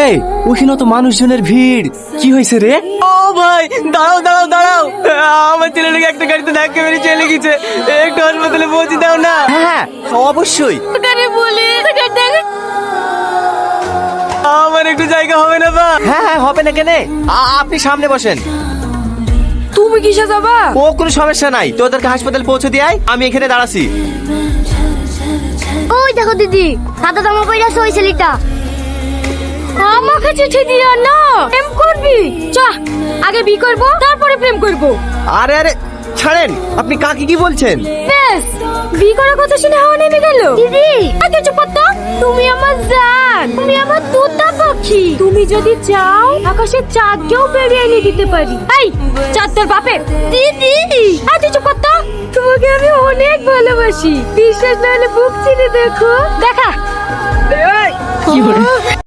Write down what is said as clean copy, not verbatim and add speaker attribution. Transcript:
Speaker 1: এই ওখানে তো মানুষজনের ভিড়, কি হয়েছে রে? ও ভাই, দাঁড়াও দাঁড়াও দাঁড়াও, আমার ছেলেটাকে একটা গাড়িতে ধাক্কা মেরে চলে গেছে, একটু হাসপাতালে পৌঁছে দাও না। হ্যাঁ অবশ্যই। আমার একটু জায়গা হবে না বা? হ্যাঁ হ্যাঁ হবে না কেন, আপনি সামনে বসেন।
Speaker 2: তুমি কিসে যাবা?
Speaker 1: ও কোনো সমস্যা নাই, তোদেরকে হাসপাতাল পৌঁছে দিয়ে আমি এখানে দাঁড়াছি।
Speaker 3: ওই দেখো দিদি, সাদা জামা পরে আছে ওই ছেলেটা।
Speaker 2: আমাকে চিঠি দিও না, প্রেম করবি? চা, আগে বি করব তারপরে প্রেম করব।
Speaker 1: আরে আরে ছাড়েন, আপনি কাকে কি বলছেন?
Speaker 2: বেশ, বি করার কথা শুনে হাওয়া নেমে গেল।
Speaker 3: দিদি,
Speaker 2: আগে চুপ কর তো। তুমি আমার জান, তুমি আমার তোতা পাখি। তুমি যদি চাও আকাশের চাঁদকেও বেরিয়ে এনে দিতে পারি। এই চাঁদ তোর বাপের।
Speaker 3: দিদি,
Speaker 2: আগে চুপ কর তো। তোমাকে আমি অনেক ভালোবাসি, বিশ্বাস না হলে বুক চিরে দেখো। দেখা।